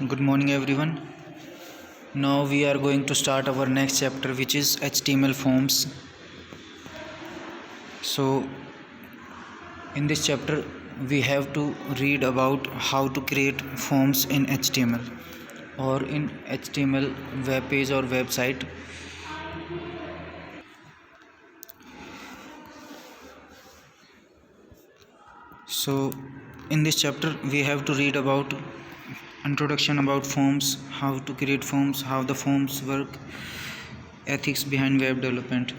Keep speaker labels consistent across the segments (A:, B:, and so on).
A: Good morning everyone. Now we are going to start our next chapter, which is HTML forms. So in this chapter we have to read about how to create forms in HTML or in HTML web page or website. So in this chapter we have to read about introduction about forms, how to create forms, how the forms work, ethics behind web development.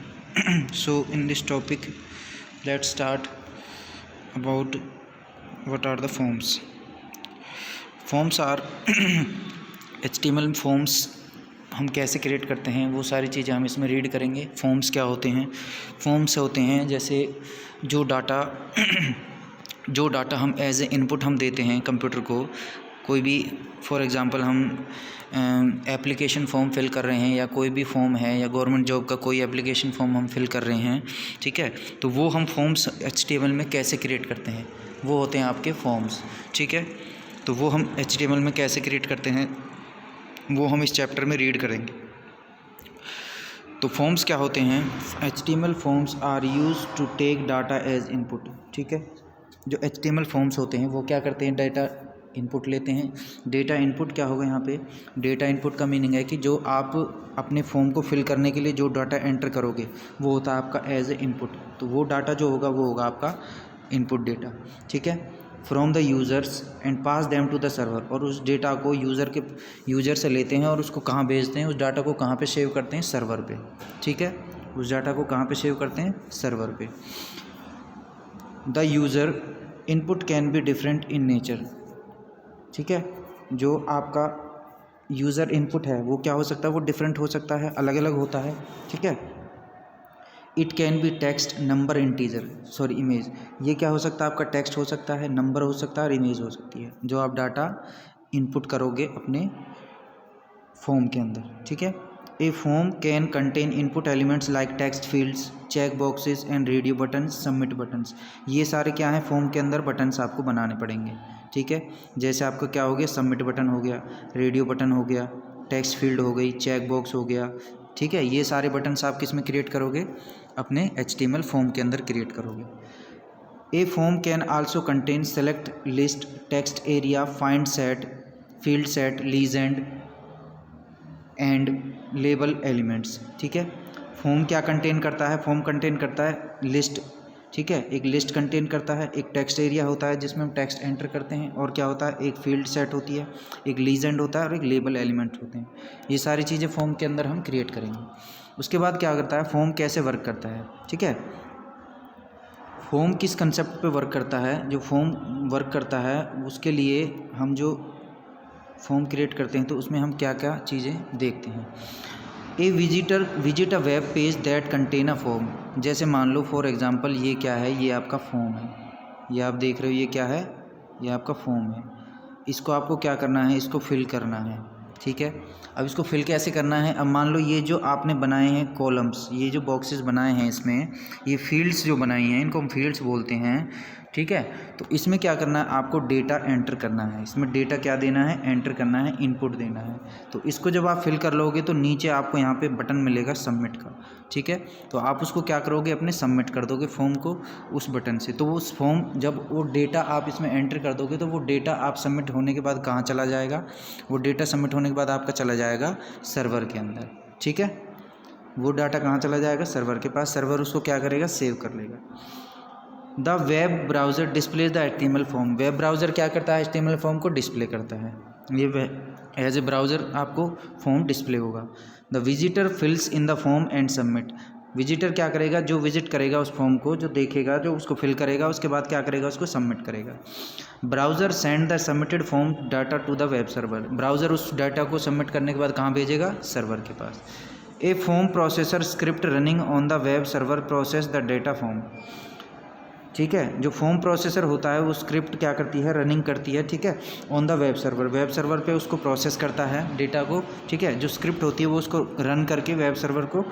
A: So in this topic, let's start about what are the forms. Forms are HTML forms हम कैसे create करते हैं वो सारी चीज़ें हम इसमें read करेंगे. फॉर्म्स क्या होते हैं? फॉर्म्स होते हैं जैसे जो डाटा हम एज ए इनपुट हम देते हैं कंप्यूटर को. कोई भी फॉर एग्ज़ाम्पल हम एप्लीकेशन फॉर्म फिल कर रहे हैं या कोई भी फॉर्म है या गवर्नमेंट जॉब का कोई एप्लीकेशन फॉर्म हम फिल कर रहे हैं, ठीक है. तो वो हम फॉर्म्स HTML में कैसे क्रिएट करते हैं, वो होते हैं आपके फॉर्म्स, ठीक है. तो वो हम HTML में कैसे क्रिएट करते हैं वो हम इस चैप्टर में रीड करेंगे. तो फॉर्म्स क्या होते हैं? HTML forms are use to take data as input, ठीक है. जो HTML फॉर्म्स होते हैं वो क्या करते हैं? डाटा इनपुट लेते हैं. डेटा इनपुट क्या होगा यहाँ पे? डेटा इनपुट का मीनिंग है कि जो आप अपने फॉर्म को फिल करने के लिए जो डाटा एंटर करोगे वो होता है आपका एज ए इनपुट. तो वो डाटा जो होगा वो होगा आपका इनपुट डेटा, ठीक है. From the users and pass them to the server. और उस डेटा को यूज़र से लेते हैं और उसको कहाँ भेजते हैं? उस डाटा को कहाँ पे सेव करते हैं? सर्वर पे, ठीक है. उस डाटा को कहाँ पे सेव करते हैं? सर्वर पे. The user input can be different in nature, ठीक है. जो आपका यूज़र इनपुट है वो क्या हो सकता है? वो डिफरेंट हो सकता है, अलग अलग होता है, ठीक है. It can B text, number, image. ये क्या हो सकता है? आपका टेक्स्ट हो सकता है, नंबर हो सकता है और इमेज हो सकती है जो आप डाटा इनपुट करोगे अपने फॉर्म के अंदर, ठीक है. A form can contain input elements like text fields, check boxes and radio buttons, submit buttons. ये सारे क्या हैं? फॉर्म के अंदर बटन्स आपको बनाने पड़ेंगे, ठीक है. जैसे आपका क्या हो गया? सबमिट बटन हो गया, रेडियो बटन हो गया, टेक्स्ट फील्ड हो गई, चेक बॉक्स हो गया, ठीक है. ये सारे बटन्स आप किस में क्रिएट करोगे? अपने HTML फॉर्म के अंदर क्रिएट करोगे. A form can also contain select, list, text area, find set, fieldset, legend and label elements, ठीक है. फॉर्म क्या कंटेन करता है? फॉर्म कंटेन करता है लिस्ट, ठीक है. एक लिस्ट कंटेन करता है, एक टेक्स्ट एरिया होता है जिसमें हम टेक्स्ट एंटर करते हैं, और क्या होता है? एक फील्ड सेट होती है, एक लीजेंड होता है और एक लेबल एलिमेंट होते हैं. ये सारी चीज़ें फॉर्म के अंदर हम क्रिएट करेंगे. उसके बाद क्या करता है? फॉर्म कैसे वर्क करता है, ठीक है. फॉर्म किस कंसेप्ट पे वर्क करता है? जो फॉर्म वर्क करता है उसके लिए हम जो फॉर्म क्रिएट करते हैं तो उसमें हम क्या क्या चीज़ें देखते हैं. A visit a web page that contain a form. जैसे मान लो फॉर एग्जांपल ये क्या है? ये आपका फॉर्म है, ये आप देख रहे हो. ये क्या है? ये आपका फॉर्म है. इसको आपको क्या करना है? इसको फिल करना है, ठीक है. अब इसको फिल कैसे करना है? अब मान लो ये जो आपने बनाए हैं कॉलम्स, ये जो बॉक्सेस बनाए हैं इसमें, ये फील्ड्स जो बनाई हैं इनको हम फील्ड्स बोलते हैं, ठीक है. तो इसमें क्या करना है? आपको डेटा एंटर करना है. इसमें डेटा क्या देना है? एंटर करना है, इनपुट देना है. तो इसको जब आप फिल कर लोगे तो नीचे आपको यहाँ पे बटन मिलेगा सबमिट का, ठीक है. तो आप उसको क्या करोगे? अपने सबमिट कर दोगे फॉर्म को उस बटन से. तो वो उस फॉर्म जब वो डेटा आप इसमें एंटर कर दोगे तो वो डेटा आप सबमिट होने के बाद कहाँ चला जाएगा? वो डेटा सबमिट होने के बाद आपका चला जाएगा सर्वर के अंदर, ठीक है. वो डाटा कहाँ चला जाएगा? सर्वर के पास. सर्वर उसको क्या करेगा? सेव कर लेगा. The web browser displays the HTML form. Web browser क्या करता है? HTML फॉर्म को डिस्प्ले करता है. ये एज ए ब्राउज़र आपको फॉर्म डिस्प्ले होगा. The visitor fills in the form and submit. Visitor क्या करेगा? जो विजिट करेगा उस फॉर्म को, जो देखेगा, जो उसको फिल करेगा, उसके बाद क्या करेगा? उसको सबमिट करेगा. Browser send the submitted form data to the web server. Browser उस डाटा को सबमिट करने के बाद कहाँ भेजेगा? सर्वर के पास. A form processor script running on the web server process the data form, ठीक है. जो फॉर्म प्रोसेसर होता है वो स्क्रिप्ट क्या करती है? रनिंग करती है, ठीक है, on the web server. Web server पे उसको प्रोसेस करता है डेटा को, ठीक है. जो स्क्रिप्ट होती है वो उसको रन करके वेब सर्वर को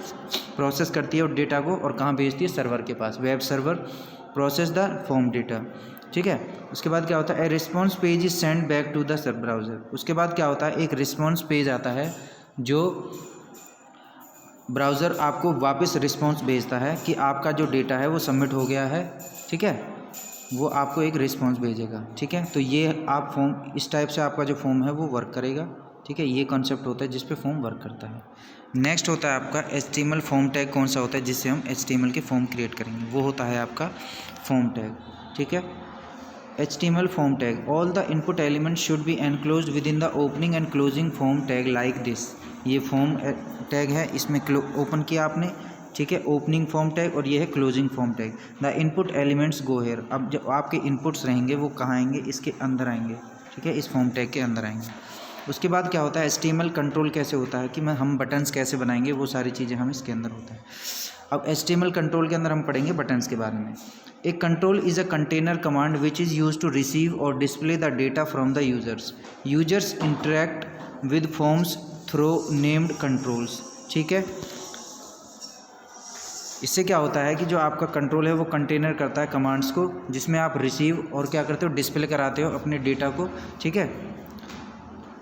A: प्रोसेस करती है और डेटा को, और कहाँ भेजती है? सर्वर के पास. Web server process the form data, ठीक है। उसके बाद क्या होता है, a response page is send back to the सब ब्राउज़र। उसके बाद क्या होता है, एक रिस्पॉन्स पेज आता है जो ब्राउज़र आपको वापस रिस्पॉन्स भेजता है कि आपका जो डेटा है वो सबमिट हो गया है, ठीक है, वो आपको एक रिस्पॉन्स भेजेगा, ठीक है। तो ये आप फॉर्म इस टाइप से आपका जो फॉर्म है वो वर्क करेगा, ठीक है। ये कॉन्सेप्ट होता है जिस पे फॉर्म वर्क करता है। नेक्स्ट होता है आपका HTML फॉर्म टैग। कौन सा होता है जिससे हम HTML के फॉर्म क्रिएट करेंगे, वो होता है आपका फॉर्म टैग, ठीक है। HTML form tag, all the input element should be enclosed with in the opening and closing form tag like this. ये फॉर्म टैग है, इसमें ओपन किया आपने, ठीक है, ओपनिंग फॉर्म टैग, और ये है closing form tag. The input elements go here. अब जो आपके इनपुट्स रहेंगे वो कहाँ आएंगे, इसके अंदर आएंगे, ठीक है, इस फॉर्म टैग के अंदर आएंगे। उसके बाद क्या होता है, HTML कंट्रोल कैसे होता है कि हम बटन्स कैसे बनाएंगे, वो सारी चीज़ें हम इसके अंदर होता है। अब HTML कंट्रोल के अंदर हम पढ़ेंगे बटन्स के बारे में। एक control is a container command which is use to receive और display the data from the users. Users interact with forms through named controls, ठीक है। इससे क्या होता है कि जो आपका कंट्रोल है वो कंटेनर करता है कमांड्स को, जिसमें आप रिसीव और क्या करते हो, डिस्प्ले कराते हो अपने डेटा को, ठीक है।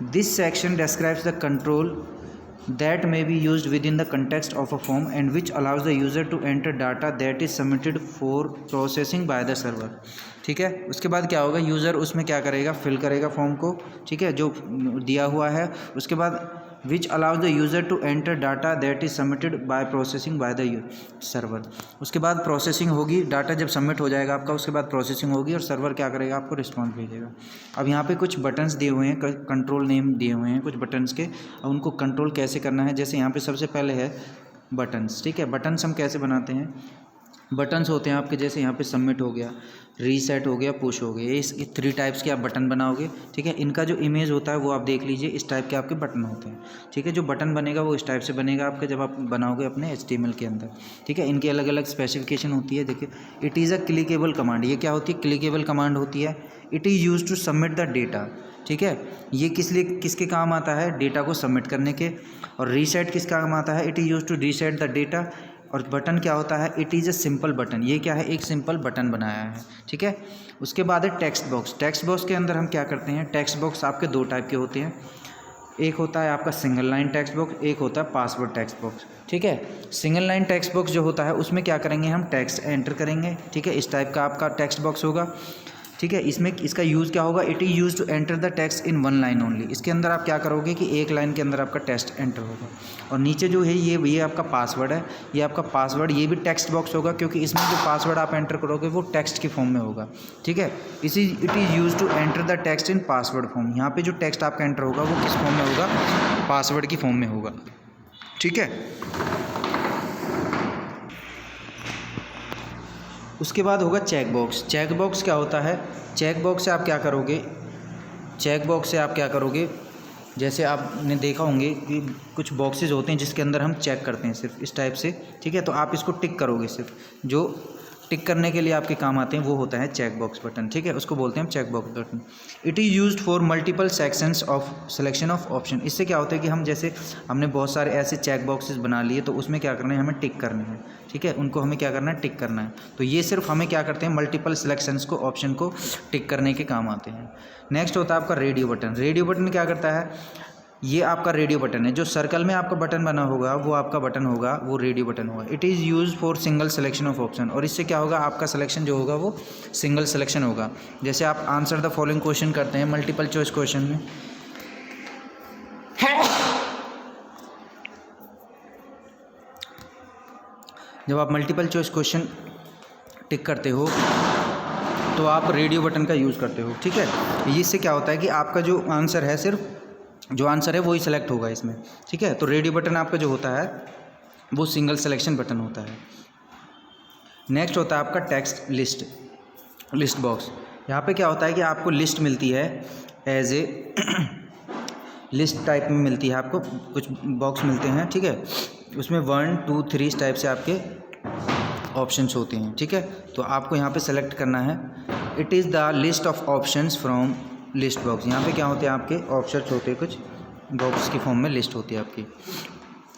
A: This section describes the control that may be used with in the context of a form and which allows the user to enter data that is submitted for processing by the server, ठीक है। उसके बाद क्या होगा, user उसमें क्या करेगा, fill करेगा फॉर्म को, ठीक है, जो दिया हुआ है। उसके बाद which allows the user to enter data that is submitted by processing by the server. उसके बाद प्रोसेसिंग होगी, डाटा जब सबमिट हो जाएगा आपका, उसके बाद प्रोसेसिंग होगी और सर्वर क्या करेगा, आपको रिस्पॉन्स भेजेगा। अब यहाँ पे कुछ बटन्स दिए हुए हैं, कंट्रोल नेम दिए हुए हैं कुछ बटन्स के। अब उनको कंट्रोल कैसे करना है, जैसे यहाँ पे सबसे पहले है बटन्स, ठीक है। बटन्स हम कैसे बनाते हैं, बटन्स होते हैं आपके, जैसे यहाँ पे सबमिट हो गया, रीसेट हो गया, पुश हो गया, ये 3 टाइप्स के आप बटन बनाओगे, ठीक है। इनका जो इमेज होता है वो आप देख लीजिए, इस टाइप के आपके बटन होते हैं, ठीक है। जो बटन बनेगा वो इस टाइप से बनेगा आपका जब आप बनाओगे अपने HTML के अंदर, ठीक है। इनकी अलग अलग स्पेसिफिकेशन होती है। देखिए, it is a clickable command. ये क्या होती है, क्लिकेबल कमांड होती है। It is use to submit the data, ठीक है। ये किसके काम आता है, डेटा को सबमिट करने के। और रीसेट किस काम आता है, it is use to reset the data. और बटन क्या होता है, it is a simple button. ये क्या है, एक सिंपल बटन बनाया है, ठीक है। उसके बाद है टेक्स्ट बॉक्स। टेक्स्ट बॉक्स के अंदर हम क्या करते हैं, टेक्स्ट बॉक्स आपके 2 टाइप के होते हैं। एक होता है आपका सिंगल लाइन टेक्स्ट बॉक्स, एक होता है पासवर्ड टेक्स्ट बॉक्स, ठीक है। सिंगल लाइन टेक्स्ट बॉक्स जो होता है उसमें क्या करेंगे, हम टेक्स्ट एंटर करेंगे, ठीक है। इस टाइप का आपका टेक्स्ट बॉक्स होगा, ठीक है। इसमें इसका यूज़ क्या होगा, it is use to enter the text in 1 line only. इसके अंदर आप क्या करोगे कि 1 लाइन के अंदर आपका टेक्स्ट एंटर होगा। और नीचे जो है ये आपका पासवर्ड है, ये आपका पासवर्ड, ये भी टेक्स्ट बॉक्स होगा, क्योंकि इसमें जो पासवर्ड आप एंटर करोगे वो टेक्स्ट की फॉर्म में होगा, ठीक है। It is use to enter the text in password form. यहाँ पे जो टेक्स्ट आपका एंटर होगा वो किस फॉर्म में होगा, पासवर्ड की फॉर्म में होगा, ठीक है। उसके बाद होगा चेक बॉक्स। चेक बॉक्स क्या होता है, चेक बॉक्स से आप क्या करोगे, चेक बॉक्स से आप क्या करोगे, जैसे आपने देखा होंगे कि कुछ बॉक्सेस होते हैं जिसके अंदर हम चेक करते हैं सिर्फ इस टाइप से, ठीक है। तो आप इसको टिक करोगे, सिर्फ जो टिक करने के लिए आपके काम आते हैं वो होता है चेक बॉक्स बटन, ठीक है। उसको बोलते हैं check box button. It is used for multiple sections of selection of option. इससे क्या होता है कि हम जैसे हमने बहुत सारे ऐसे चेक बॉक्सेस बना लिए, तो उसमें क्या करना है, हमें टिक करने हैं, ठीक है। उनको हमें क्या करना है, टिक करना है। तो ये सिर्फ हमें क्या करते हैं, मल्टीपल सिलेक्शंस को, ऑप्शन को टिक करने के काम आते हैं। नेक्स्ट होता है आपका रेडियो बटन। रेडियो बटन क्या करता है, ये आपका रेडियो बटन है। जो सर्कल में आपका बटन बना होगा वो आपका बटन होगा, वो रेडियो बटन होगा। It is use for single selection of option. और इससे क्या होगा, आपका सिलेक्शन जो होगा वो सिंगल सिलेक्शन होगा। जैसे आप आंसर द फॉलोइंग क्वेश्चन करते हैं मल्टीपल चॉइस क्वेश्चन में, जब आप मल्टीपल चॉइस क्वेश्चन टिक करते हो तो आप रेडियो बटन का यूज़ करते हो, ठीक है। इससे क्या होता है कि आपका जो आंसर है, सिर्फ जो आंसर है वही सिलेक्ट होगा इसमें, ठीक है। तो रेडियो बटन आपका जो होता है वो सिंगल सिलेक्शन बटन होता है। नेक्स्ट होता है आपका टेक्स्ट लिस्ट बॉक्स। यहाँ पे क्या होता है कि आपको लिस्ट मिलती है, एज ए लिस्ट टाइप में मिलती है आपको, कुछ बॉक्स मिलते हैं, ठीक है। उसमें 1 2 3 इस टाइप से आपके ऑप्शंस होते हैं, ठीक है। तो आपको यहाँ पे सेलेक्ट करना है, it is the list of options from list box. यहाँ पे क्या होते हैं, आपके ऑप्शंस होते हैं, कुछ बॉक्स की फॉर्म में लिस्ट होती है आपकी।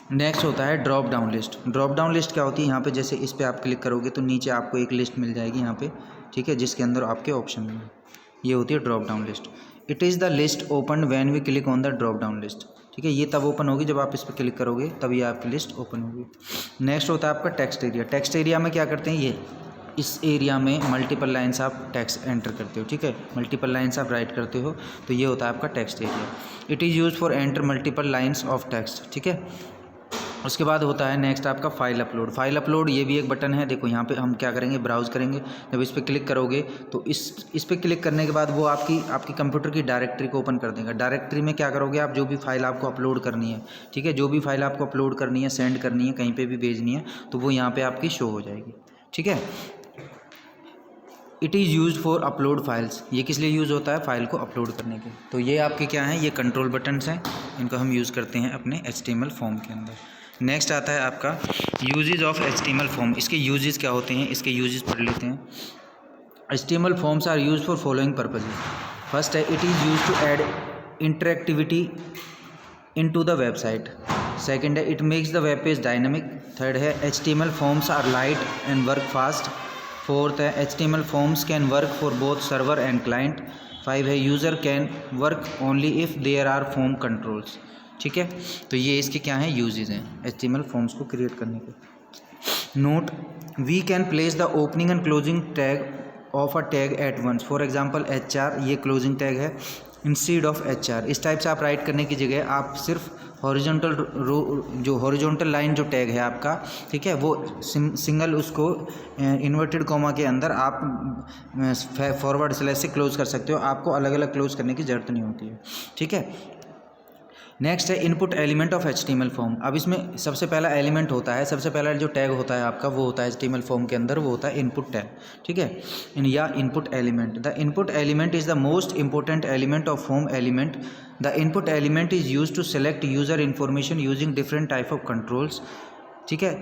A: नेक्स्ट होता है drop down list. Drop down list क्या होती है, यहाँ पे जैसे इस पर आप क्लिक करोगे तो नीचे आपको एक लिस्ट मिल जाएगी यहाँ पे, ठीक है, जिसके अंदर आपके ऑप्शन में ये होती है drop down list. It is the list open when we click on the drop down list, ठीक है, ये तब ओपन होगी जब आप इस पर क्लिक करोगे, तब ये आपकी लिस्ट ओपन होगी। नेक्स्ट होता है आपका टेक्स्ट एरिया। टेक्स्ट एरिया में क्या करते हैं, ये इस एरिया में मल्टीपल लाइन्स आप टेक्स्ट एंटर करते हो, ठीक है, मल्टीपल लाइन्स आप राइट करते हो, तो ये होता है आपका text area. It is use for enter multiple lines of text, ठीक है। उसके बाद होता है नेक्स्ट आपका फाइल अपलोड। फाइल अपलोड ये भी एक बटन है, देखो यहाँ पे हम क्या करेंगे, ब्राउज़ करेंगे, जब इस पर क्लिक करोगे तो इस पर क्लिक करने के बाद वो आपकी कंप्यूटर की डायरेक्टरी को ओपन कर देगा। डायरेक्टरी में क्या करोगे आप, जो भी फाइल आपको अपलोड करनी है, ठीक है, जो भी फाइल आपको अपलोड करनी है, सेंड करनी है, कहीं पर भी भेजनी है, तो वो यहाँ पर आपकी शो हो जाएगी, ठीक है। It is use for upload files, ये किस लिए यूज़ होता है, फाइल को अपलोड करने के। तो ये आपके क्या हैं, ये कंट्रोल बटन्स हैं, इनको हम यूज़ करते हैं अपने HTML फॉर्म के अंदर। नेक्स्ट आता है आपका यूजेस ऑफ HTML फॉर्म। इसके यूजेस क्या होते हैं, इसके यूजेस पढ़ लेते हैं। HTML forms are used for following purposes. First है it is use to add interactivity into the website. Second है it makes the web page dynamic. Third है HTML forms are light and work fast. Fourth है HTML forms can work for both server and client. 5 है user can work only if there are form controls, ठीक है। तो ये इसके क्या हैं, यूजेस हैं HTML फॉर्म्स को क्रिएट करने के। Note, we can place the opening and closing tag of a tag at once. For example HR, ये क्लोजिंग टैग है, इंस्टेड ऑफ HR। इस टाइप से आप राइट करने की जगह आप सिर्फ हॉरिजॉन्टल जो हॉरिजॉन्टल लाइन जो टैग है आपका, ठीक है, वो सिंगल उसको इन्वर्टेड कॉमा के अंदर आप फॉरवर्ड स्लैश से क्लोज कर सकते हो, आपको अलग अलग क्लोज करने की ज़रूरत नहीं होती है, ठीक है। नेक्स्ट है input element of HTML form. अब इसमें सबसे पहला एलिमेंट होता है, सबसे पहला जो टैग होता है आपका, वो होता है HTML फॉर्म के अंदर, वो होता है इनपुट टैग, ठीक है, या input element. The input element is the most important element of form element. The input element is use to select user information using different type of controls, ठीक है।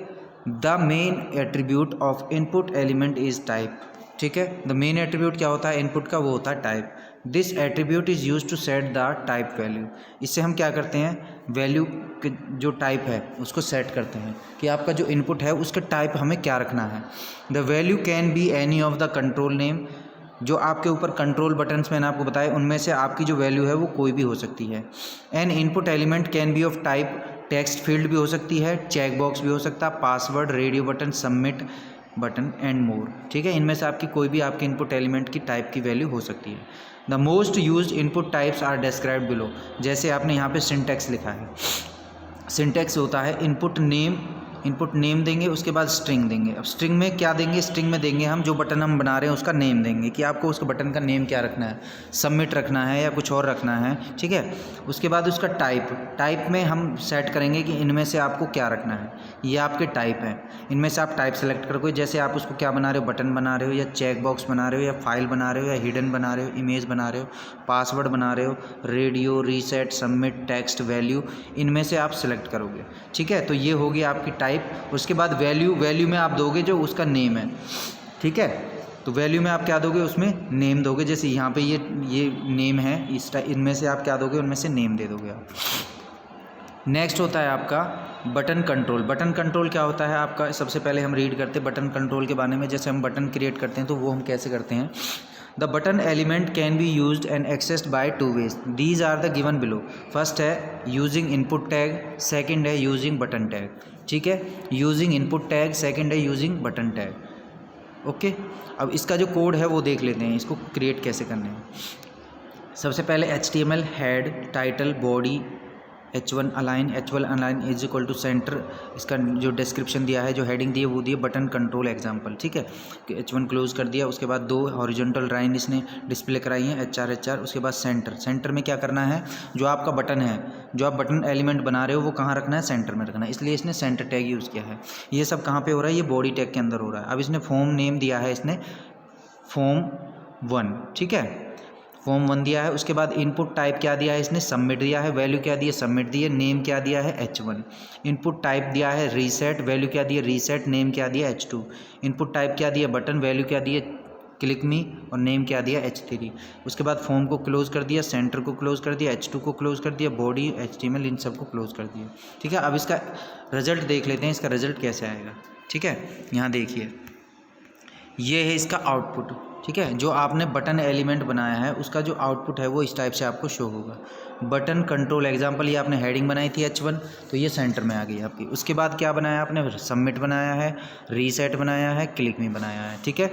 A: The main attribute of input element is type, ठीक है। The main attribute क्या होता है input का, वो होता है type. This attribute is use to set the type value. इससे हम क्या करते हैं, वैल्यू के जो टाइप है उसको सेट करते हैं कि आपका जो इनपुट है उसका टाइप हमें क्या रखना है। The value can be any of the control name. जो आपके ऊपर कंट्रोल बटन्स मैंने आपको बताए, उनमें से आपकी जो वैल्यू है वो कोई भी हो सकती है। N input element can B of type text field भी हो सकती है, चेक बॉक्स भी हो सकता है, password, radio button, submit button and more, ठीक है। इनमें से आपकी कोई भी आपके इनपुट एलिमेंट की टाइप की वैल्यू हो सकती है। The most used input types are described below. जैसे आपने यहाँ पे सिंटैक्स लिखा है, सिंटैक्स होता है इनपुट नेम देंगे, उसके बाद स्ट्रिंग देंगे। अब स्ट्रिंग में क्या देंगे, स्ट्रिंग में देंगे हम जो बटन हम बना रहे हैं उसका नेम देंगे कि आपको उसका बटन का नेम क्या रखना है, सबमिट रखना है या कुछ और रखना है, ठीक है। उसके बाद उसका टाइप में हम सेट करेंगे कि इनमें से आपको क्या रखना है, ये आपके टाइप हैं, इनमें से आप टाइप सेलेक्ट करोगे। जैसे आप उसको क्या बना रहे हो, बटन बना रहे हो या चेक बॉक्स बना रहे हो या फाइल बना रहे हो या हिडन बना रहे हो, इमेज बना रहे हो, पासवर्ड बना रहे हो, radio, reset, submit, text, value, इनमें से आप सेलेक्ट करोगे, ठीक है। तो ये होगी आपकी टाइप। उसके बाद वैल्यू में आप दोगे जो उसका नेम है, ठीक है। तो वैल्यू में आप क्या दोगे, उसमें नेम दोगे। जैसे यहाँ पे ये नेम है, इनमें से आप क्या दोगे, उनमें से नेम दे दोगे आप। नेक्स्ट होता है आपका बटन कंट्रोल। बटन कंट्रोल क्या होता है आपका, सबसे पहले हम रीड करते हैं बटन कंट्रोल के बारे में। जैसे हम बटन क्रिएट करते हैं तो वो हम कैसे करते हैं। The button element can be used and accessed by 2 ways। These are the given below. First है यूजिंग इनपुट टैग, सेकंड है यूजिंग बटन टैग, ठीक है। यूजिंग इनपुट टैग, सेकंड है यूजिंग बटन टैग, ओके। अब इसका जो code है वो देख लेते हैं, इसको क्रिएट कैसे करना है। सबसे पहले HTML head, title, body, H1 align is equal to center. इसका जो डिस्क्रिप्शन दिया है, जो हेडिंग दी है वो दी है बटन कंट्रोल एग्जांपल, ठीक है। H1 क्लोज कर दिया। उसके बाद 2 हॉरिजॉन्टल लाइन इसने डिस्प्ले कराई है, HR। उसके बाद सेंटर में क्या करना है, जो आपका बटन है, जो आप बटन एलिमेंट बना रहे हो वो कहाँ रखना है, सेंटर में रखना है, इसलिए इसने सेंटर टैग यूज़ किया है। ये सब कहाँ पर हो रहा है, ये बॉडी टैग के अंदर हो रहा है। अब इसने फॉर्म नेम दिया है, इसने फॉर्म 1, ठीक है, फॉर्म 1 दिया है। उसके बाद इनपुट टाइप क्या दिया है, इसने सबमिट दिया है, वैल्यू क्या दी है, सबमिट दी है, नेम क्या दिया है, H1। इनपुट टाइप दिया है रीसेट, वैल्यू क्या दी है, रीसेट, नेम क्या दिया है, H2। इनपुट टाइप क्या दिया, बटन, वैल्यू क्या दी है, क्लिक मी और नेम क्या दिया H3। उसके बाद फॉर्म को क्लोज कर दिया, सेंटर को क्लोज कर दिया, H2 को क्लोज कर दिया, बॉडी HTML इन सब को क्लोज कर दिया। ठीक है, अब इसका रिजल्ट देख लेते हैं, इसका रिजल्ट कैसे आएगा। ठीक है, यहाँ देखिए ये है इसका आउटपुट। ठीक है, जो आपने बटन एलिमेंट बनाया है उसका जो आउटपुट है वो इस टाइप से आपको शो होगा। बटन कंट्रोल एग्जांपल, ये आपने हेडिंग बनाई थी H1, तो ये सेंटर में आ गई आपकी। उसके बाद क्या बनाया आपने, सबमिट बनाया है, रीसेट बनाया है, क्लिक मी बनाया है। ठीक है,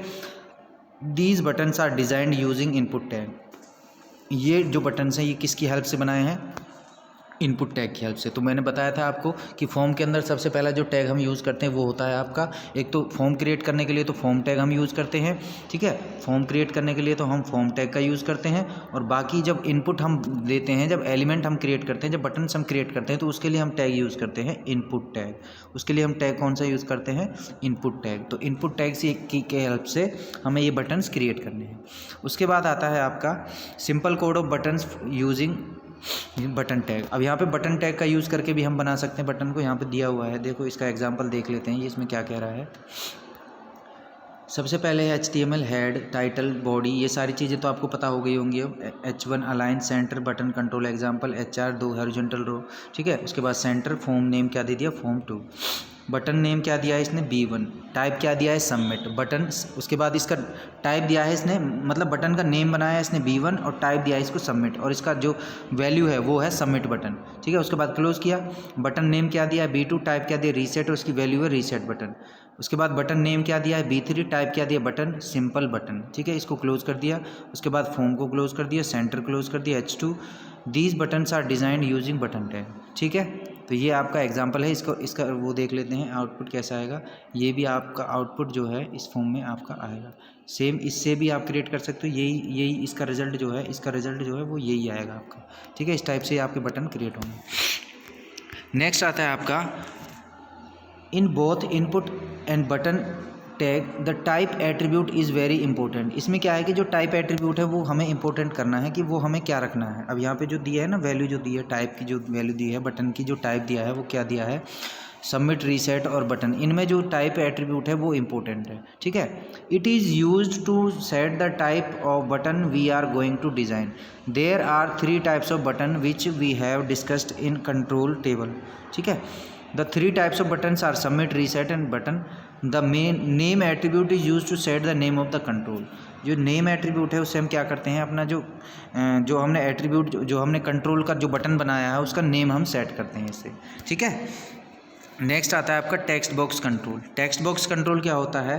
A: these buttons are designed using input tag. ये जो बटन्स हैं ये किसकी हेल्प से बनाए हैं, इनपुट टैग की हेल्प से। तो मैंने बताया था आपको कि फॉर्म के अंदर सबसे पहला जो टैग हम यूज़ करते हैं वो होता है आपका, एक तो फॉर्म क्रिएट करने के लिए तो फॉर्म टैग हम यूज़ करते हैं। ठीक है, फॉर्म क्रिएट करने के लिए तो हम फॉर्म टैग का यूज़ करते हैं, और बाकी जब इनपुट हम देते हैं, जब एलिमेंट हम क्रिएट करते हैं, जब बटन्स हम क्रिएट करते हैं, तो उसके लिए हम टैग यूज़ करते हैं इनपुट टैग। उसके लिए हम टैग कौन सा यूज़ करते हैं, इनपुट टैग। तो इनपुट टैग से की हेल्प से हमें ये बटन्स क्रिएट करने हैं। उसके बाद आता है आपका simple code of buttons using button tag. अब यहाँ पे बटन टैग का यूज़ करके भी हम बना सकते हैं बटन को, यहाँ पे दिया हुआ है, देखो इसका एग्जांपल देख लेते हैं ये इसमें क्या कह रहा है। सबसे पहले है HTML हेड, टाइटल, बॉडी, ये सारी चीज़ें तो आपको पता हो गई होंगी। H1 align, center, button control example, HR 2 horizontal row. ठीक है, उसके बाद सेंटर, फॉर्म नेम क्या दे दिया, फॉर्म 2, बटन नेम क्या दिया है इसने B1, टाइप क्या दिया है सबमिट बटन। उसके बाद इसका टाइप दिया है इसने, मतलब बटन का नेम बनाया है इसने B1 और टाइप दिया है इसको सबमिट, और इसका जो वैल्यू है वो है सबमिट बटन। ठीक है, उसके बाद क्लोज किया, बटन नेम क्या दिया है B2, टाइप क्या दिया रीसेट और उसकी वैल्यू है रीसेट बटन। उसके बाद बटन नेम क्या दिया है B3, टाइप क्या दिया बटन सिंपल बटन। ठीक है, इसको क्लोज कर दिया। उसके बाद फॉर्म को क्लोज कर दिया, सेंटर क्लोज कर दिया, H2। These buttons are designed using button tag. ठीक है, तो ये आपका एग्जांपल है, इसका वो देख लेते हैं आउटपुट कैसा आएगा। ये भी आपका आउटपुट जो है इस फॉर्म में आपका आएगा। सेम इससे भी आप क्रिएट कर सकते हो, यही इसका रिजल्ट जो है, इसका रिजल्ट जो है वो यही आएगा आपका। ठीक है, इस टाइप से आपके बटन क्रिएट होंगे। नेक्स्ट आता है आपका in both input and button tag the type attribute is very important. इसमें क्या है कि जो टाइप एट्रीब्यूट है वो हमें इंपॉर्टेंट करना है कि वो हमें क्या रखना है। अब यहाँ पे जो दिया है ना वैल्यू जो दी है, टाइप की जो वैल्यू दी है, बटन की जो टाइप दिया है वो क्या दिया है, सबमिट, रीसेट और बटन। इनमें जो टाइप एट्रीब्यूट है वो इंपॉर्टेंट है। ठीक है, it is used to set the type of button we are going to design. There are 3 types of button which we have discussed in control table. ठीक है, the 3 types of buttons are submit, reset and button. The main name attribute is use to set the name of the control. जो name attribute है उससे हम क्या करते हैं, अपना जो हमने एट्रीब्यूट जो हमने कंट्रोल का जो बटन बनाया है उसका नेम हम सेट करते हैं इससे। ठीक है, नेक्स्ट आता है आपका text box control. Text box control क्या होता है,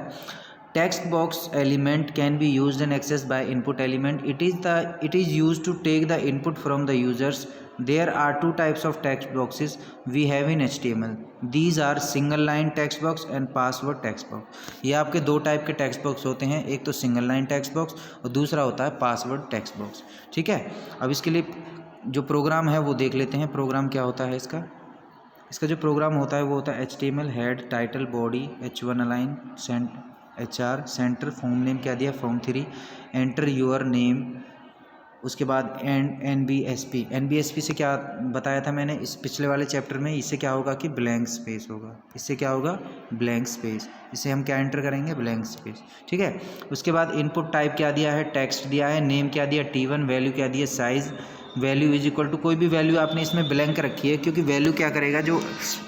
A: text box element can be used and access by input element. It is use to take the input from the users. There are 2 types of text boxes we have in HTML. These are single line text box and password text box. ये आपके 2 type के text box होते हैं, एक तो single line text box और दूसरा होता है पासवर्ड टेक्स्ट बॉक्स। ठीक है, अब इसके लिए जो प्रोग्राम है वो देख लेते हैं। प्रोग्राम क्या होता है इसका जो प्रोग्राम होता है वो होता है HTML head, title, body, H1 align, HR, centre, form name क्या दिया, फॉर्म 3, एंटर योर नेम। उसके बाद NBSP से क्या बताया था मैंने इस पिछले वाले चैप्टर में, इससे क्या होगा कि ब्लैंक स्पेस होगा। इससे क्या होगा, ब्लैंक स्पेस। इसे हम क्या एंटर करेंगे, ब्लैंक स्पेस। ठीक है, उसके बाद इनपुट टाइप क्या दिया है, टेक्स्ट दिया है, नेम क्या दिया T1, वैल्यू क्या दिया size, value is equal to कोई भी वैल्यू आपने इसमें ब्लैंक रखी है क्योंकि वैल्यू क्या करेगा, जो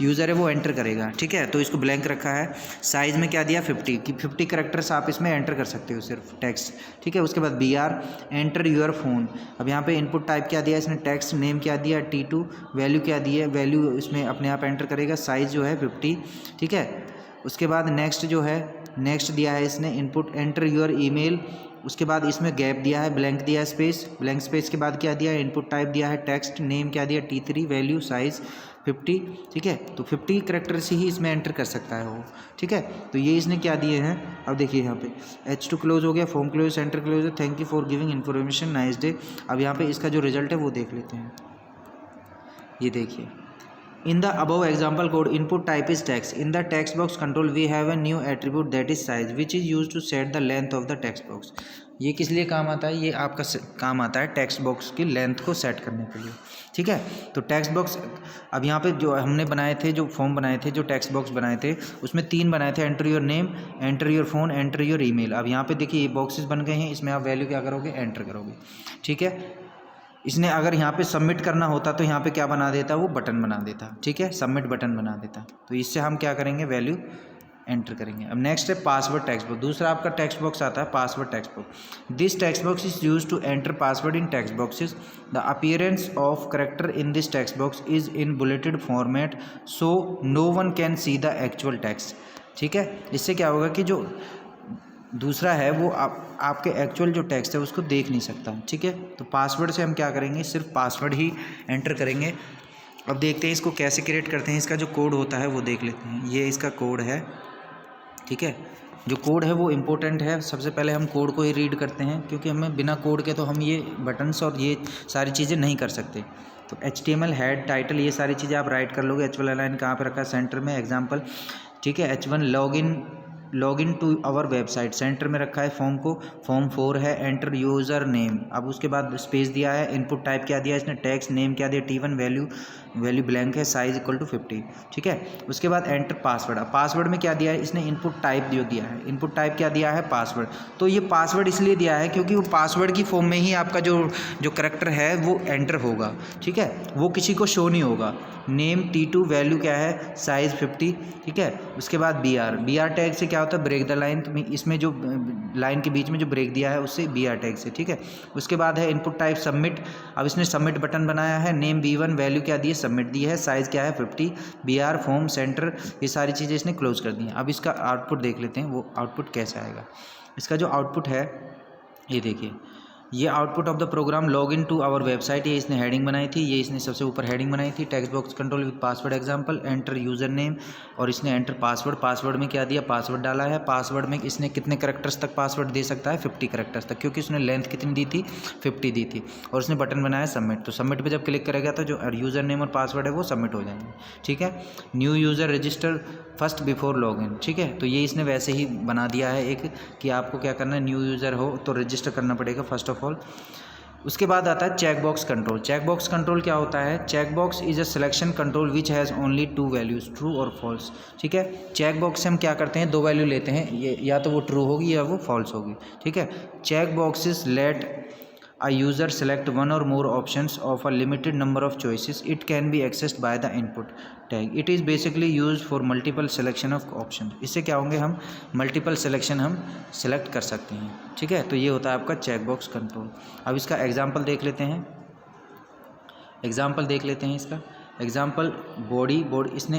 A: यूज़र है वो एंटर करेगा। ठीक है, तो इसको ब्लैंक रखा है। साइज़ में क्या दिया 50 कि 50 करेक्टर्स आप इसमें एंटर कर सकते हो सिर्फ टेक्स्ट। ठीक है, उसके बाद BR एंटर योर फ़ोन। अब यहाँ पे इनपुट टाइप क्या दिया इसने, टेक्स्ट, नेम क्या दिया T2, वैल्यू क्या दी है, वैल्यू इसमें अपने आप एंटर करेगा, साइज़ जो है 50। ठीक है, उसके बाद नेक्स्ट जो है, नेक्स्ट दिया है इसने इनपुट एंटर योर ईमेल। उसके बाद इसमें गैप दिया है, ब्लैंक दिया है स्पेस, ब्लैंक स्पेस के बाद क्या दिया है, इनपुट टाइप दिया है टेक्स्ट, नेम क्या दिया T3, वैल्यू साइज़ 50। ठीक है, तो 50 करेक्टर से ही इसमें एंटर कर सकता है वो। ठीक है, तो ये इसने क्या दिए हैं, अब देखिए यहाँ पे H2 क्लोज हो गया, फॉर्म क्लोज, सेंटर क्लोज है, thank you for giving information, nice day. अब यहाँ पे इसका जो रिजल्ट है वो देख लेते हैं। ये देखिए In the above example code, input type is text. In the text box control, we have a new attribute that is size, which is used to set the length of the text box. ये किस लिए काम आता है? ये आपका काम आता है टेक्स्ट बॉक्स की लेंथ को सेट करने के लिए, ठीक है। तो टेक्स्ट बॉक्स अब यहाँ पे जो हमने बनाए थे, जो फॉर्म बनाए थे, जो टेक्स्ट बॉक्स बनाए थे, उसमें 3 बनाए थे, enter your name, enter your phone, enter your email. अब यहाँ पे देखिए ये बॉक्सेस बन गए हैं, इसमें आप वैल्यू क्या करोगे? एंटर करोगे, ठीक है। इसने अगर यहाँ पे सबमिट करना होता तो यहाँ पे क्या बना देता? वो बटन बना देता, ठीक है, सबमिट बटन बना देता। तो इससे हम क्या करेंगे? वैल्यू एंटर करेंगे। अब नेक्स्ट है पासवर्ड टेक्स्ट बॉक्स। दूसरा आपका टेक्स्ट बॉक्स आता है password text box. This text box is use to enter password in text boxes. The appearance of character in this text box is in bulleted format, so no one can see the actual text, ठीक है। इससे क्या होगा कि जो दूसरा है वो आपके एक्चुअल जो टेक्स्ट है उसको देख नहीं सकता, ठीक है। तो पासवर्ड से हम क्या करेंगे? सिर्फ पासवर्ड ही एंटर करेंगे। अब देखते हैं इसको कैसे क्रिएट करते हैं। इसका जो कोड होता है वो देख लेते हैं। ये इसका कोड है, ठीक है। जो कोड है वो इम्पोर्टेंट है। सबसे पहले हम कोड को ही रीड करते हैं, क्योंकि हमें बिना कोड के तो हम ये बटन्स और ये सारी चीज़ें नहीं कर सकते। तो HTML हेड, टाइटल, ये सारी चीज़ें आप राइट कर लोगे। H1 अलाइन कहाँ पे रखा है? सेंटर में, एग्जाम्पल, ठीक है। H1 login to our website, center में रखा है फॉर्म को। फॉर्म 4 है, एंटर यूज़र नेम। अब उसके बाद स्पेस दिया है, इनपुट टाइप क्या दिया इसने? टेक्स्ट, नेम क्या दिया? T1, वैल्यू ब्लैंक है, साइज इक्वल टू 50, ठीक है। उसके बाद एंटर पासवर्ड। अब पासवर्ड में क्या दिया है इसने? इनपुट टाइप जो दिया है, इनपुट टाइप क्या दिया है? पासवर्ड। तो ये पासवर्ड इसलिए दिया है क्योंकि वो पासवर्ड की फॉर्म में ही आपका जो करैक्टर है वो एंटर होगा, ठीक है, वो किसी को शो नहीं होगा। नेम T2, वैल्यू क्या है? साइज़ 50, ठीक है। उसके बाद BR टैग से क्या होता है? Break the line. इसमें जो लाइन के बीच में जो ब्रेक दिया है उससे BR टैग से, ठीक है। उसके बाद है इनपुट टाइप सबमिट। अब इसने सबमिट बटन बनाया है। नेम B1, वैल्यू क्या दी है? सबमिट दी है। साइज़ क्या है? 50। BR फॉर्म सेंटर, ये सारी चीज़ें इसने क्लोज कर दी हैं। अब इसका आउटपुट देख लेते हैं, वो आउटपुट कैसे आएगा। इसका जो आउटपुट है ये देखिए, ये output of the program log in to our website. ये इसने हेडिंग बनाई थी, ये इसने सबसे ऊपर हेडिंग बनाई थी, text box control with password example, enter user name, और इसने एंटर पासवर्ड। पासवर्ड में क्या दिया? पासवर्ड डाला है। पासवर्ड में इसने कितने करैक्टर्स तक पासवर्ड दे सकता है? 50 करैक्टर्स तक, क्योंकि उसने लेंथ कितनी दी थी? 50 दी थी। और उसने बटन बनाया सबमिट। तो सबमिट पर जब क्लिक करेगा तो जो यूज़र नेम और पासवर्ड है वो सबमिट हो जाएंगे, ठीक है। New user register first before login, ठीक है। तो ये इसने वैसे ही बना दिया है एक, कि आपको क्या करना है? न्यू यूज़र हो तो रजिस्टर करना पड़ेगा फर्स्ट ऑफ ऑल। उसके बाद आता है check box control. Check box control क्या होता है? Check box is a selection control which has only 2 values, true और फॉल्स, ठीक है। चेक बॉक्स से हम क्या करते हैं? 2 वैल्यू लेते हैं, ये या तो वो ट्रू होगी या वो फॉल्स होगी, ठीक है। Check boxes let a user select one or more options of a limited number of choices. It can be accessed by the input tag. It is basically used for multiple selection of options. इससे क्या होंगे? हम multiple selection हम select कर सकते हैं, ठीक है। तो ये होता है आपका चेक बॉक्स कंट्रोल। अब इसका एग्जांपल देख लेते हैं, इसका एग्जाम्पल बॉडी इसने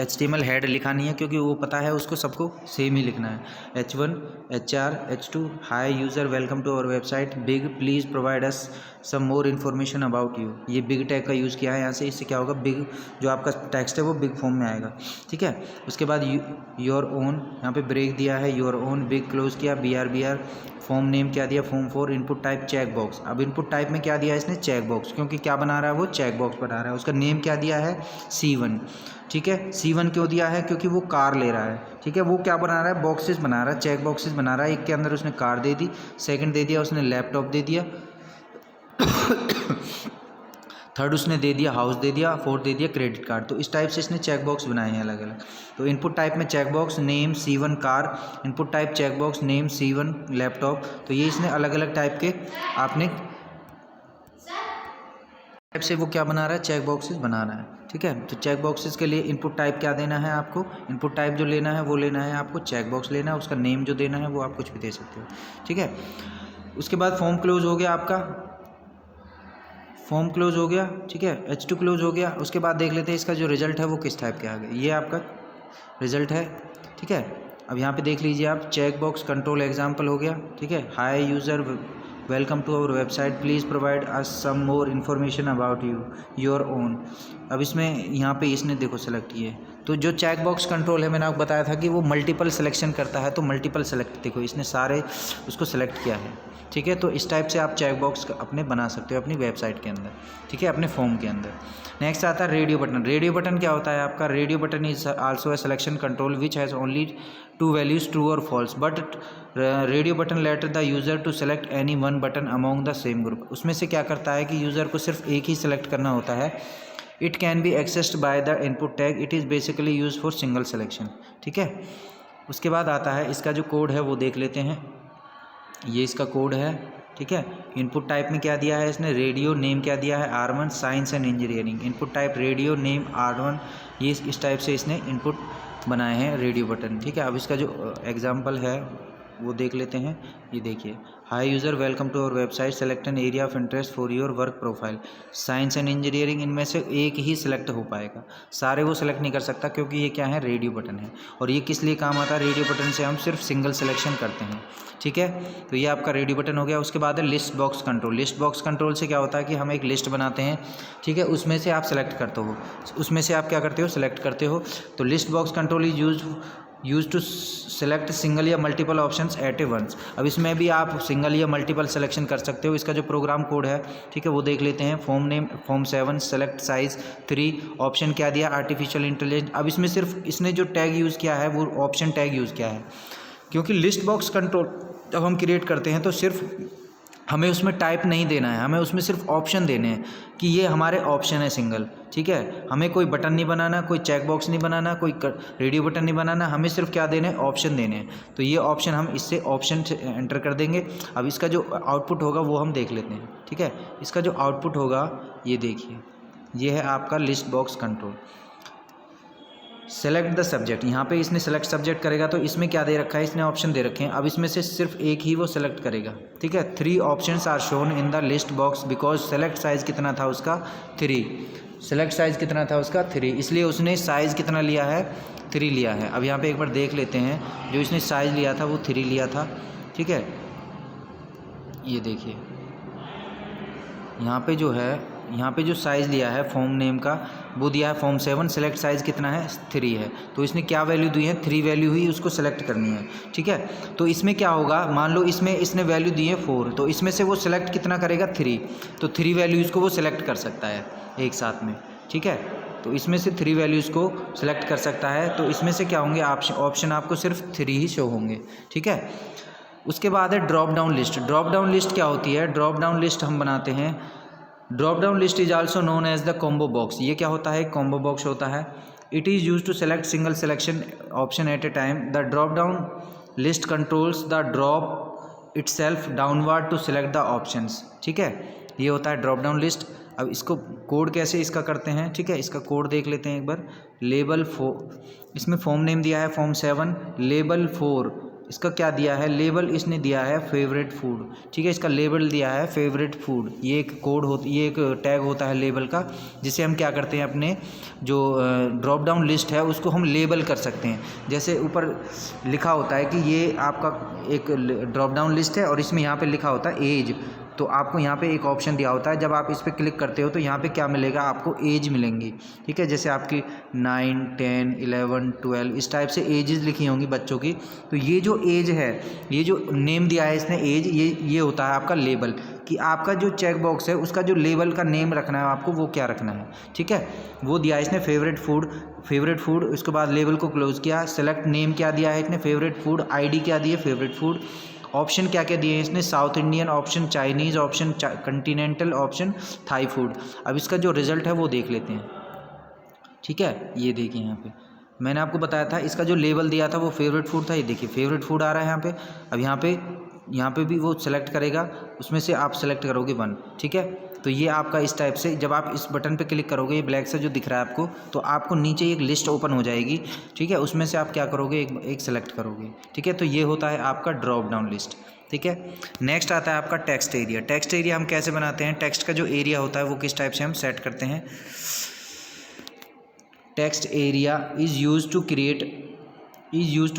A: HTML हेड लिखा नहीं है, क्योंकि वो पता है उसको सबको सेम ही लिखना है। H1 HR H2 hi user welcome to our website. Big please provide us some more information about you. ये बिग टैग का यूज़ किया है यहाँ से। इससे क्या होगा? बिग जो आपका टेक्स्ट है वो बिग फॉर्म में आएगा, ठीक है। उसके बाद योर ओन, यहाँ पे ब्रेक दिया है, योर ओन, बिग क्लोज किया, BR फॉर्म नेम क्या दिया? Form 4, input type check box. अब इनपुट टाइप में क्या दिया इसने? चेक बॉक्स, क्योंकि क्या बना रहा है वो? चेक बॉक्स बना रहा है। उसका नेम क्या दिया है? C1, ठीक है। C1 क्यों दिया है? क्योंकि वो कार ले रहा है, ठीक है। वो क्या बना रहा है? बॉक्सेस बना रहा है, चेक बॉक्सेस बना रहा है। एक के अंदर उसने कार दे दी, सेकंड दे दिया उसने लैपटॉप दे दिया, थर्ड उसने दे दिया हाउस दे दिया, फोर्थ दे दिया क्रेडिट कार्ड। तो इस टाइप से इसने चेक बॉक्स बनाए हैं अलग अलग। तो इनपुट टाइप में check box, name C1 car, input type check box, name C1 laptop. तो ये इसने अलग अलग टाइप के आपने टाइप से वो क्या बना रहा है? चेक बॉक्सेस बना रहा है, ठीक है। तो चेक बॉक्सेस के लिए इनपुट टाइप क्या देना है आपको? इनपुट टाइप जो लेना है वो लेना है आपको चेक बॉक्स लेना है। उसका नेम जो देना है वो आप कुछ भी दे सकते हो, ठीक है। उसके बाद फॉर्म क्लोज हो गया, आपका फॉर्म क्लोज हो गया, ठीक है। H2 क्लोज हो गया। उसके बाद देख लेते हैं इसका जो रिजल्ट है वो किस टाइप के आ गया। ये आपका रिजल्ट है, ठीक है। अब यहाँ पे देख लीजिए आप, चेक बॉक्स कंट्रोल एग्जाम्पल हो गया, ठीक है। Hi user welcome to our website, please provide us some more information about you your own. अब इसमें यहाँ पे इसने देखो सेलेक्ट किए, तो जो चेक बॉक्स कंट्रोल है मैंने आपको बताया था कि वो मल्टीपल सिलेक्शन करता है, तो मल्टीपल सेलेक्ट, देखो इसने सारे उसको सेलेक्ट किया है, ठीक है। तो इस टाइप से आप चेक बॉक्स अपने बना सकते हो अपनी वेबसाइट के अंदर, ठीक है, अपने फॉर्म के अंदर। नेक्स्ट आता है रेडियो बटन। रेडियो बटन क्या होता है आपका? Radio button is also a selection control which has only two values, true और false, but radio button let the user to select any one button among the same group. उसमें से क्या करता है कि यूज़र को सिर्फ एक ही सिलेक्ट करना होता है। It can be accessed by the input tag, it is basically use for single selection, ठीक है। उसके बाद आता है इसका जो कोड है वो देख लेते हैं। ये इसका कोड है, ठीक है। इनपुट टाइप में क्या दिया है इसने? रेडियो। नेम क्या दिया है? R1 science and engineering. Input type radio, name R1। ये इस टाइप से इसने इनपुट बनाए हैं रेडियो बटन, ठीक है। अब इसका जो एग्जांपल है वो देख लेते हैं। ये देखिए, hi user, welcome to our website, select an area of interest for your work profile. Science and engineering, इनमें से एक ही सिलेक्ट हो पाएगा, सारे वो सिलेक्ट नहीं कर सकता क्योंकि ये क्या है? रेडियो बटन है। और ये किस लिए काम आता है? रेडियो बटन से हम सिर्फ सिंगल सिलेक्शन करते हैं, ठीक है। तो ये आपका रेडियो बटन हो गया। उसके बाद है list box control. List box control से क्या होता है कि हम एक लिस्ट बनाते हैं, ठीक है, उसमें से आप सेलेक्ट करते हो, उसमें से आप क्या करते हो? सेलेक्ट करते हो। तो list box control is use to select single या multiple options at a once. अब इसमें भी आप सिंगल या मल्टीपल सिलेक्शन कर सकते हो। इसका जो प्रोग्राम कोड है, ठीक है, वो देख लेते हैं। Form name form 7, select size 3, option क्या दिया? Artificial intelligence. अब इसमें सिर्फ इसने जो टैग यूज़ किया है वो ऑप्शन टैग यूज़ किया है, क्योंकि लिस्ट बॉक्स कंट्रोल जब हम क्रिएट करते हैं तो सिर्फ हमें उसमें टाइप नहीं देना है, हमें उसमें सिर्फ ऑप्शन देने हैं कि ये हमारे ऑप्शन है सिंगल, ठीक है। हमें कोई बटन नहीं बनाना, कोई चेक बॉक्स नहीं बनाना, कोई रेडियो बटन नहीं बनाना, हमें सिर्फ क्या देने हैं? ऑप्शन देने हैं। तो ये ऑप्शन हम इससे ऑप्शन एंटर कर देंगे। अब इसका जो आउटपुट होगा वो हम देख लेते हैं, ठीक है। इसका जो आउटपुट होगा ये देखिए, ये है आपका list box control. Select the subject, यहाँ पे इसने सेलेक्ट सब्जेक्ट करेगा तो इसमें क्या दे रखा है? इसने ऑप्शन दे रखे हैं। अब इसमें से सिर्फ एक ही वो सेलेक्ट करेगा, ठीक है। 3 options are shown in the list box because select size कितना था उसका? 3। सेलेक्ट साइज कितना था उसका? 3, इसलिए उसने साइज़ कितना लिया है? 3 लिया है। अब यहाँ पे एक बार देख लेते हैं, जो इसने साइज़ लिया था वो 3 लिया था, ठीक है। ये देखिए यहाँ पे जो है, यहाँ पे जो साइज़ लिया है फॉर्म नेम का वो दिया है फॉर्म 7। सेलेक्ट साइज़ कितना है? 3 है। तो इसने क्या वैल्यू दी है? 3 वैल्यू ही उसको सेलेक्ट करनी है, ठीक है। तो इसमें क्या होगा? मान लो इसमें इसने वैल्यू दी है 4, तो इसमें से वो सेलेक्ट कितना करेगा? 3। तो 3 वैल्यूज़ को वो सेलेक्ट कर सकता है एक साथ में, ठीक है। तो इसमें से 3 वैल्यूज़ को सेलेक्ट कर सकता है। तो इसमें से क्या होंगे? ऑप्शन आपको सिर्फ 3 ही शो होंगे, ठीक है। उसके बाद है drop down list. Drop down list क्या होती है? ड्रॉप डाउन लिस्ट हम बनाते हैं। Drop down list is also known as the combo box. ये क्या होता है? कॉम्बो बॉक्स होता है। It is use to select single selection option at a time. The drop down list controls the drop itself downward to select the options, ठीक है। ये होता है ड्रॉप डाउन लिस्ट। अब इसको कोड कैसे इसका करते हैं, ठीक है। इसका कोड देख लेते हैं एक बार। लेबल 4, इसमें फॉर्म नेम दिया है फॉर्म 7। लेबल 4 इसका क्या दिया है? लेबल इसने दिया है फेवरेट फूड, ठीक है। इसका लेबल दिया है फेवरेट फूड। ये एक कोड होती, ये एक टैग होता है लेबल का, जिसे हम क्या करते हैं अपने जो ड्रॉप डाउन लिस्ट है उसको हम लेबल कर सकते हैं। जैसे ऊपर लिखा होता है कि ये आपका एक ड्रॉप डाउन लिस्ट है और इसमें यहाँ पे लिखा होता है एज। तो आपको यहाँ पे एक ऑप्शन दिया होता है, जब आप इस पर क्लिक करते हो तो यहाँ पे क्या मिलेगा? आपको एज मिलेंगी, ठीक है। जैसे आपकी 9, 10, 11, 12 इस टाइप से एजेस लिखी होंगी बच्चों की। तो ये जो एज है, ये जो नेम दिया है इसने एज, ये होता है आपका लेबल, कि आपका जो चेक बॉक्स है उसका जो लेबल का नेम रखना है आपको, वो क्या रखना है, ठीक है। वो दिया है इसने फेवरेट फूड, फेवरेट फूड। उसके बाद लेबल को क्लोज किया। सेलेक्ट नेम क्या दिया है इसने? Favourite food. आईडी क्या दी है? Favourite food. ऑप्शन क्या क्या दिए हैं इसने? South Indian, option Chinese, option continental, option Thai food. अब इसका जो रिज़ल्ट है वो देख लेते हैं, ठीक है। ये देखिए यहाँ पे मैंने आपको बताया था इसका जो लेबल दिया था वो फेवरेट फूड था। ये देखिए फेवरेट फूड आ रहा है यहाँ पे। अब यहाँ पे भी वो सेलेक्ट करेगा, उसमें से आप सेलेक्ट करोगे 1, ठीक है। तो ये आपका इस टाइप से जब आप इस बटन पे क्लिक करोगे, ये ब्लैक से जो दिख रहा है आपको, तो आपको नीचे एक लिस्ट ओपन हो जाएगी, ठीक है। उसमें से आप क्या करोगे? एक सेलेक्ट करोगे, ठीक है। तो ये होता है आपका ड्रॉप डाउन लिस्ट, ठीक है। नेक्स्ट आता है आपका टेक्स्ट एरिया। टेक्स्ट एरिया हम कैसे बनाते हैं? टेक्स्ट का जो एरिया होता है वो किस टाइप से हम सेट करते हैं? Text area is use to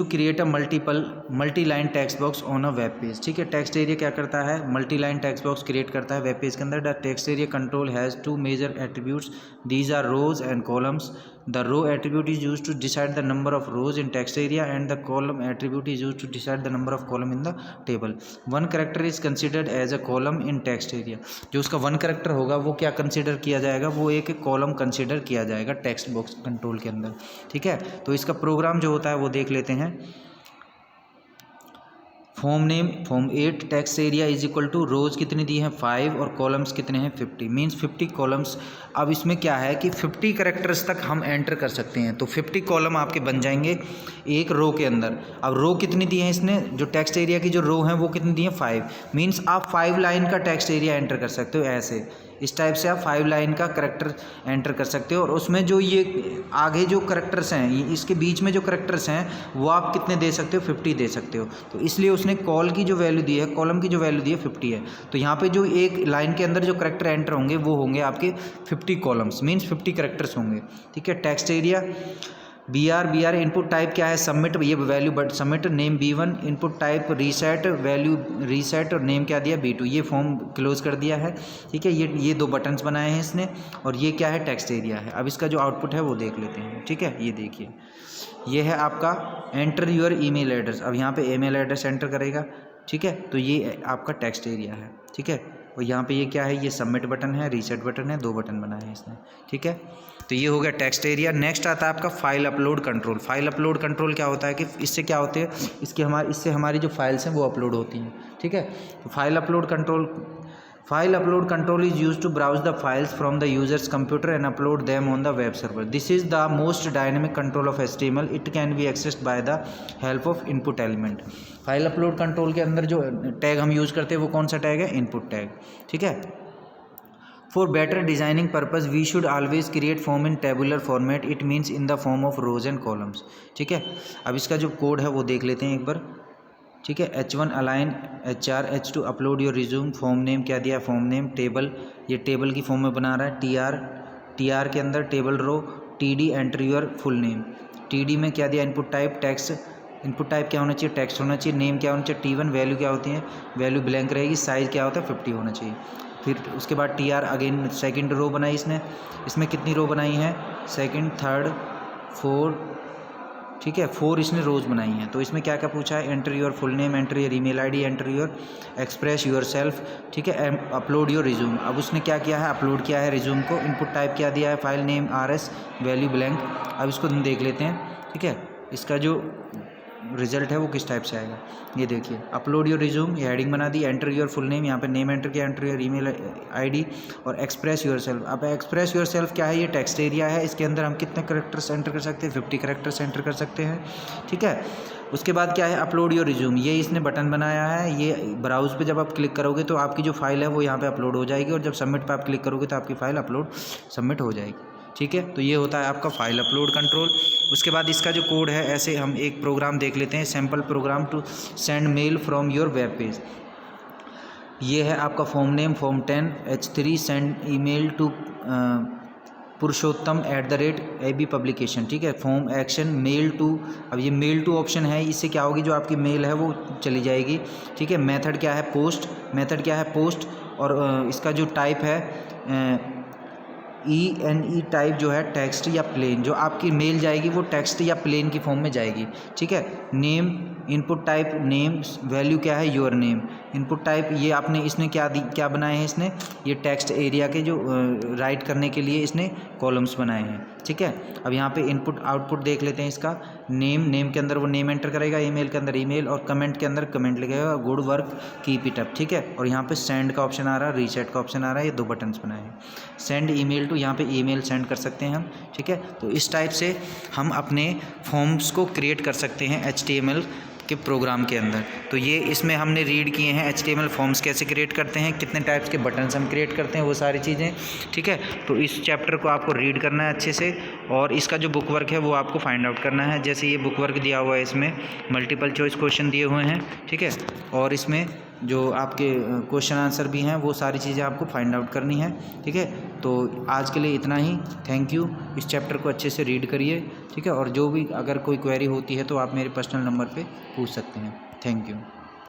A: create a multi line text box on a web page, ठीक है। टेक्स्ट एरिया क्या करता है? Multi line text box create करता है वेब पेज के अंदर। The text area control has 2 major attributes, these are rows and columns. The row attribute is used to decide the number of rows in text area and the column attribute is used to decide the number of column in the table. One character is considered as a column in text area. जो उसका one character होगा वो क्या consider किया जाएगा, वो एक column consider किया जाएगा टेक्स्ट बॉक्स कंट्रोल के अंदर, ठीक है। तो इसका प्रोग्राम जो होता है वो देख लेते हैं। Form name form 8 text area is equal to रोज़ कितनी दी हैं 5 और कॉलम्स कितने हैं 50, मींस 50 कॉलम्स। अब इसमें क्या है कि 50 कैरेक्टर्स तक हम एंटर कर सकते हैं, तो 50 कॉलम आपके बन जाएंगे एक रो के अंदर। अब रो कितनी दी है इसने, जो टेक्स्ट एरिया की जो रो है वो कितनी दी है 5, मींस आप 5 लाइन का टेक्स्ट एरिया एंटर कर सकते हो। ऐसे इस टाइप से आप 5 लाइन का करेक्टर एंटर कर सकते हो। और उसमें जो ये आगे जो करेक्टर्स हैं, इसके बीच में जो करेक्टर्स हैं वो आप कितने दे सकते हो 50 दे सकते हो। तो इसलिए उसने कॉल की जो वैल्यू दी है, कॉलम की जो वैल्यू दी है 50 है। तो यहाँ पे जो एक लाइन के अंदर जो करेक्टर एंटर होंगे वो होंगे आपके 50 कॉलम्स, मीन्स 50 करेक्टर्स होंगे, ठीक है। Text area B R input type क्या है सबमिट, ये value but submit name B1, input type reset value reset और नेम क्या दिया B2। ये फॉर्म क्लोज कर दिया है, ठीक है। ये दो बटन्स बनाए हैं इसने और ये क्या है टेक्स्ट एरिया है। अब इसका जो आउटपुट है वो देख लेते हैं, ठीक है। ये देखिए ये है आपका एंटर यूर ईमेल एड्रेस। अब यहाँ पे ईमेल एड्रेस एंटर करेगा, ठीक है। तो ये आपका टेक्स्ट एरिया है, ठीक है। और यहाँ पे ये क्या है, ये सबमिट बटन है, रीसेट बटन है, दो बटन बनाए हैं इसने, ठीक है। तो ये हो गया टेक्स्ट एरिया। नेक्स्ट आता है आपका file upload control. File upload control क्या होता है कि इससे क्या होते हैं, इससे हमारी जो फाइल्स हैं वो अपलोड होती हैं, ठीक है। तो file upload control is use to browse the files from the user's computer and upload them on the web server. This is the most dynamic control of HTML। It can be accessed by the help of input element. File upload control के अंदर जो tag हम use करते हैं वो कौन सा tag है, इनपुट टैग, ठीक है। For better designing purpose we should always create form in tabular format, it means in the form of rows and columns, ठीक है। अब इसका जो कोड है वो देख लेते हैं एक बार, ठीक है। H1 align HR, H2 upload your resume, form name क्या दिया, फॉर्म नेम टेबल, ये टेबल की फॉर्म में बना रहा है। TR के अंदर table row, TD enter your full name, TD में क्या दिया input type text, input type क्या होना चाहिए टेक्स्ट होना चाहिए, नेम क्या होना चाहिए T1, वैल्यू क्या होती है, वैल्यू ब्लैंक रहेगी, साइज़ क्या होता है 50 होना चाहिए। फिर उसके बाद TR अगेन सेकंड रो बनाई इसने, इसमें कितनी रो बनाई है, सेकंड थर्ड 4, ठीक है, 4 इसने रोज़ बनाई हैं। तो इसमें क्या क्या पूछा है, enter your full name, enter your email ID, enter your express your self, ठीक है, अपलोड योर रिज्यूम। अब उसने क्या किया है, अपलोड किया है रिज्यूम को, इनपुट टाइप क्या दिया है, file name RS, value blank. अब इसको देख लेते हैं, ठीक है। इसका जो रिजल्ट है वो किस टाइप से आएगा, ये देखिए। अपलोड योर रिज्यूम, ये हेडिंग बना दी, एंटर योर फुल नेम, यहाँ पे नेम एंटर किया, एंटर योर ईमेल आईडी और एक्सप्रेस योर सेल्फ। अब एक्सप्रेस योर सेल्फ क्या है, ये टेक्स्ट एरिया है, इसके अंदर हम कितने करेक्टर्स एंटर कर सकते हैं, 50 करेक्टर्स एंटर कर सकते हैं, ठीक है। उसके बाद क्या है, अपलोड योर रिज्यूम, ये इसने बटन बनाया है। ये ब्राउज पे जब आप क्लिक करोगे तो आपकी जो फाइल है वो यहाँ पे अपलोड हो जाएगी और जब सबमिट पे आप क्लिक करोगे तो आपकी फाइल अपलोड सबमिट हो जाएगी, ठीक है। तो ये होता है आपका फाइल अपलोड कंट्रोल। उसके बाद इसका जो कोड है, ऐसे हम एक प्रोग्राम देख लेते हैं, sample program to send mail from your web page. ये है आपका form name, form 10 H3 send email to Purushottam @AB publication, ठीक है। फॉर्म एक्शन मेल टू, अब ये मेल टू ऑप्शन है, इससे क्या होगी, जो आपकी मेल है वो चली जाएगी, ठीक है। मेथड क्या है, पोस्ट, मेथड क्या है पोस्ट। और इसका जो टाइप है ENE टाइप जो है टेक्स्ट या प्लेन, जो आपकी मेल जाएगी वो टेक्स्ट या प्लेन की फॉर्म में जाएगी, ठीक है। Name, input type name, value क्या है योर नेम, इनपुट टाइप ये आपने इसने क्या बनाए हैं, इसने ये टेक्स्ट एरिया के जो राइट करने के लिए इसने कॉलम्स बनाए हैं, ठीक है। अब यहाँ पे इनपुट आउटपुट देख लेते हैं इसका। नेम के अंदर वो नेम एंटर करेगा, ईमेल के अंदर ईमेल और कमेंट के अंदर कमेंट लिखेगा, good work keep it up, ठीक है। और यहाँ पे सेंड का ऑप्शन आ रहा है, रीसेट का ऑप्शन आ रहा है, ये दो बटन्स बनाए हैं। सेंड ईमेल टू, यहाँ पे ईमेल सेंड कर सकते हैं हम, ठीक है। तो इस टाइप से हम अपने फॉर्म्स को क्रिएट कर सकते हैं HTML के प्रोग्राम के अंदर। तो ये इसमें हमने रीड किए हैं HTML फॉर्म्स कैसे क्रिएट करते हैं, कितने टाइप्स के बटन्स हम क्रिएट करते हैं, वो सारी चीज़ें, ठीक है। तो इस चैप्टर को आपको रीड करना है अच्छे से और इसका जो बुक वर्क है वो आपको फाइंड आउट करना है। जैसे ये बुक वर्क दिया हुआ है, इसमें मल्टीपल चॉइस क्वेश्चन दिए हुए हैं, ठीक है। और इसमें जो आपके क्वेश्चन आंसर भी हैं वो सारी चीज़ें आपको फाइंड आउट करनी है, ठीक है। तो आज के लिए इतना ही, थैंक यू। इस चैप्टर को अच्छे से रीड करिए, ठीक है। और जो भी अगर कोई क्वेरी होती है तो आप मेरे पर्सनल नंबर पे पूछ सकते हैं। Thank you.